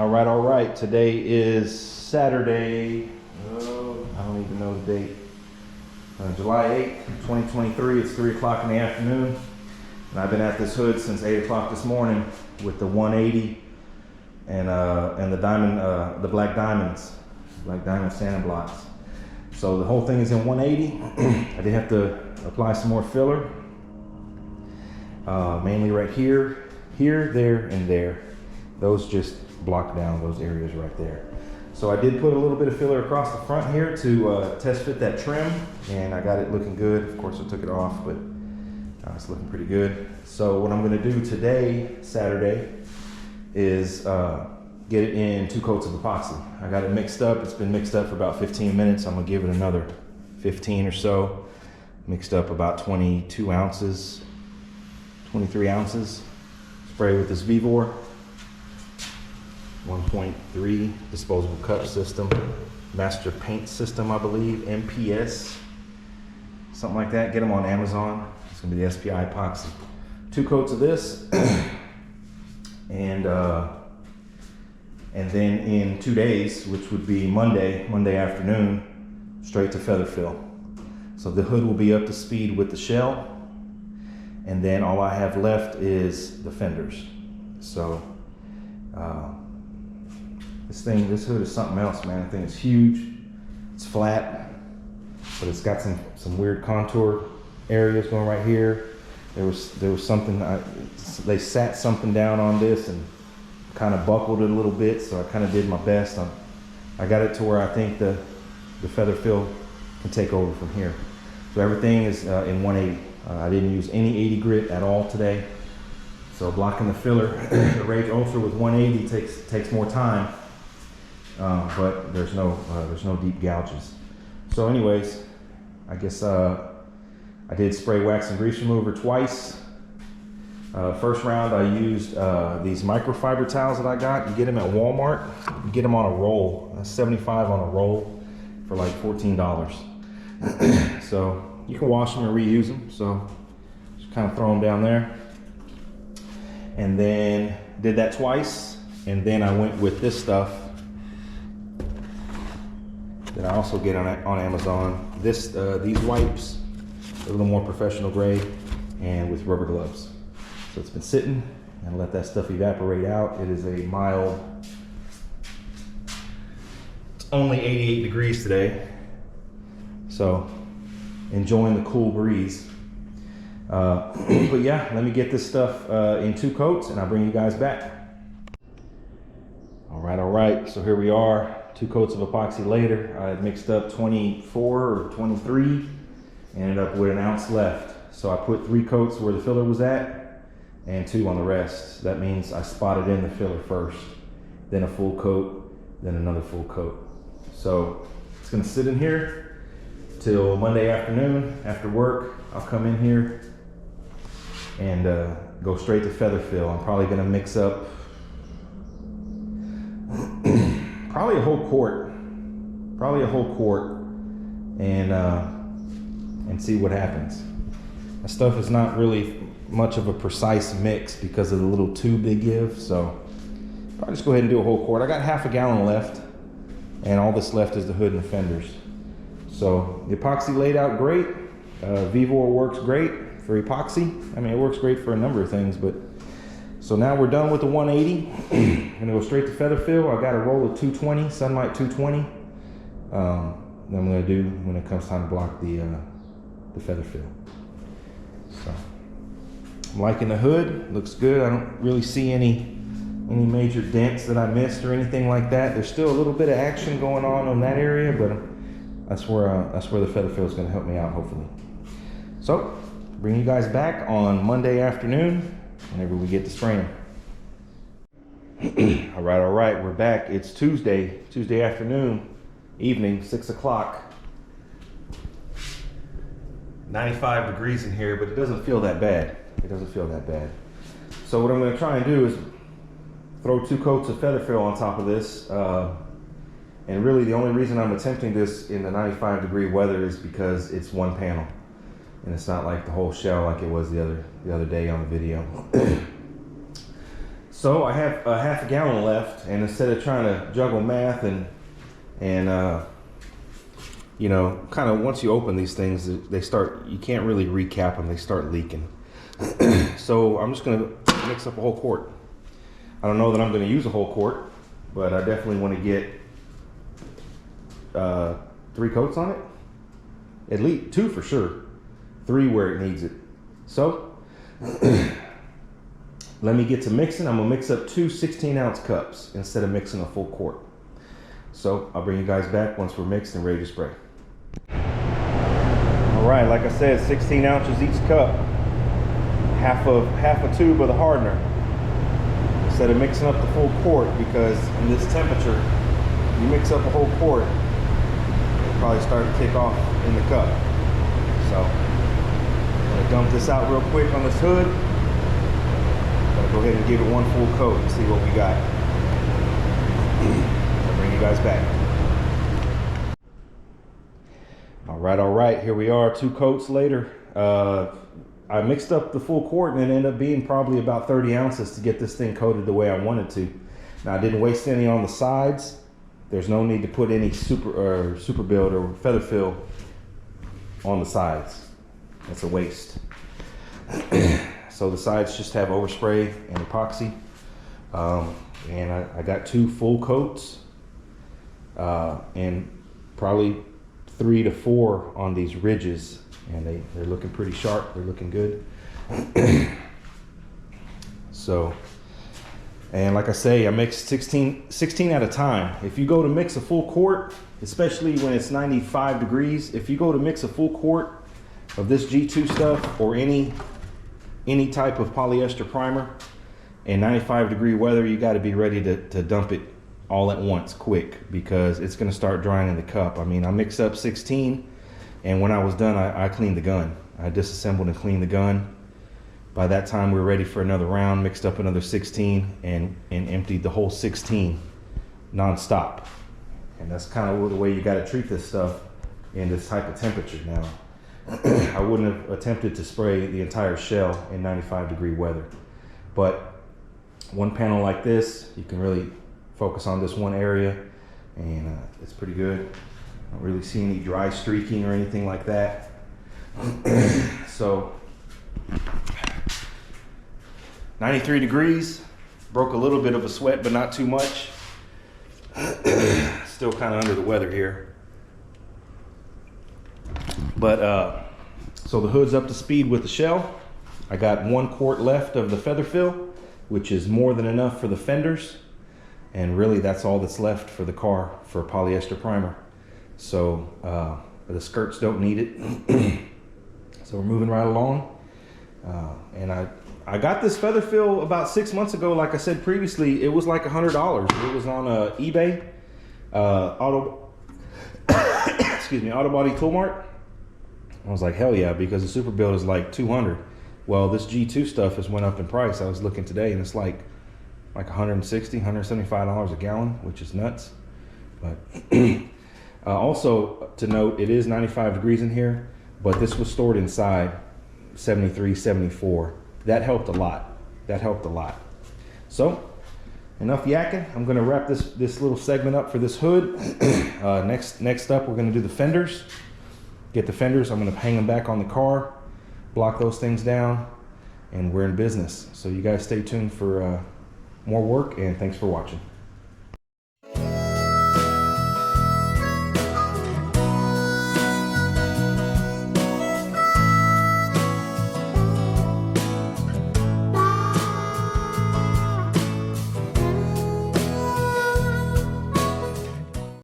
All right. Today is Saturday. I don't even know the date. July 8th, 2023. It's 3 o'clock in the afternoon. And I've been at this hood since 8 o'clock this morning with the 180 and the diamond, the black diamond sanding blocks. So the whole thing is in 180. I did have to apply some more filler, mainly right here, there, and there. Those just block down those areas right there. So I did put a little bit of filler across the front here to test fit that trim, and I got it looking good. Of course I took it off, but it's looking pretty good. So what I'm gonna do today, Saturday, is get it in 2 coats of epoxy. I got it mixed up. It's been mixed up for about 15 minutes. I'm gonna give it another 15 or so. Mixed up about 22 ounces, 23 ounces. Spray with this Vevor 1.3 disposable cup system, master paint system, I believe, MPS, something like that. Get them on Amazon. It's gonna be the SPI epoxy. 2 coats of this, and then in 2 days, which would be Monday afternoon, straight to Featherfill. So the hood will be up to speed with the shell, and then all I have left is the fenders. So this hood is something else, man. The thing is huge. It's flat, but it's got some weird contour areas going right here. There was something, they sat something down on this and kind of buckled it a little bit, so I kind of did my best. I got it to where I think the Featherfill can take over from here. So everything is in 180. I didn't use any 80 grit at all today. So blocking the filler, the Rage Ultra with 180 takes more time, but there's no deep gouges. So anyways, I guess I did spray wax and grease remover twice. First round I used these microfiber towels that I got. You get them at Walmart. You get them on a roll. That's $75 on a roll for like $14. So you can wash them and reuse them. So just kind of throw them down there. And then did that twice. And then I went with this stuff that I also get on Amazon. These wipes, a little more professional grade, and with rubber gloves. So it's been sitting, and let that stuff evaporate out. It is a mild, it's only 88 degrees today. So enjoying the cool breeze. But yeah, let me get this stuff in 2 coats and I'll bring you guys back. All right. So here we are, 2 coats of epoxy later. I had mixed up 24 or 23, ended up with 1 ounce left. So I put 3 coats where the filler was at and 2 on the rest. That means I spotted in the filler first, then a full coat, then another full coat. So it's gonna sit in here till Monday afternoon after work. I'll come in here and go straight to Featherfill. I'm probably gonna mix up probably a whole quart, and see what happens. My stuff is not really much of a precise mix because of the little tube they give, so I'll just go ahead and do a whole quart. I got half a gallon left, and all that's left is the hood and the fenders. So the epoxy laid out great. Vevor works great for epoxy. I mean, it works great for a number of things, but so now we're done with the 180. I'm gonna go straight to Featherfill. I got a roll of 220, Sunlight 220. Then I'm gonna do when it comes time to block the Featherfill. So I'm liking the hood, looks good. I don't really see any major dents that I missed or anything like that. There's still a little bit of action going on that area, but that's where the Featherfill is going to help me out, hopefully. So bring you guys back on Monday afternoon whenever we get to spraying. All right, we're back. It's Tuesday afternoon, evening, 6 o'clock. 95 degrees in here, but it doesn't feel that bad. So what I'm going to try and do is throw 2 coats of Featherfill on top of this. And really the only reason I'm attempting this in the 95 degree weather is because it's 1 panel. And it's not like the whole shell like it was the other day on the video. So I have a half a gallon left, and instead of trying to juggle math and you know, kind of once you open these things, they start, you can't really recap them, they start leaking. So I'm just gonna mix up a whole quart. I don't know that I'm gonna use a whole quart, but I definitely want to get 3 coats on it. At least 2 for sure, 3 where it needs it. So let me get to mixing. I'm gonna mix up 2 16-ounce cups instead of mixing a full quart. So I'll bring you guys back once we're mixed and ready to spray. All right, like I said, 16 ounces each cup. Half a tube of the hardener. Instead of mixing up the full quart, because in this temperature, you mix up a whole quart, it'll probably start to kick off in the cup. So I'm gonna dump this out real quick on this hood. Gonna go ahead and give it 1 full coat and see what we got. I'll bring you guys back. All right, here we are 2 coats later. I mixed up the full quart and it ended up being probably about 30 ounces to get this thing coated the way I wanted to. Now I didn't waste any on the sides. There's no need to put any super build or Featherfill on the sides. That's a waste. So the sides just have overspray and epoxy. And I got 2 full coats and probably 3 to 4 on these ridges, and they're looking pretty sharp. They're looking good. So, and like I say, I mix 16 at a time. If you go to mix a full quart, especially when it's 95 degrees, if you go to mix a full quart of this G2 stuff or any type of polyester primer in 95-degree weather, you got to be ready to dump it all at once, quick, because it's going to start drying in the cup. I mean, I mixed up 16, and when I was done, I cleaned the gun. I disassembled and cleaned the gun. By that time, we were ready for another round, mixed up another 16, and emptied the whole 16 non-stop. And that's kind of the way you got to treat this stuff in this type of temperature now. I wouldn't have attempted to spray the entire shell in 95-degree weather. But one panel like this, you can really focus on this one area, and it's pretty good. I don't really see any dry streaking or anything like that. So 93 degrees, broke a little bit of a sweat, but not too much. Still kind of under the weather here. But so the hood's up to speed with the shell. I got 1 quart left of the Featherfill, which is more than enough for the fenders. And really that's all that's left for the car for polyester primer. So the skirts don't need it. So we're moving right along. And I got this Featherfill about 6 months ago. Like I said previously, it was like $100. It was on eBay, excuse me, Auto Body Tool Mart. I was like, hell yeah, because the super build is like 200. Well, this G2 stuff has went up in price. I was looking today and it's like $160, $175 a gallon, which is nuts. But also to note, it is 95 degrees in here, but this was stored inside 73, 74. That helped a lot. That helped a lot. So enough yakking. I'm gonna wrap this little segment up for this hood. Next up, we're gonna do the fenders. Get the fenders. I'm gonna hang them back on the car, block those things down, and we're in business. So you guys stay tuned for more work, and thanks for watching.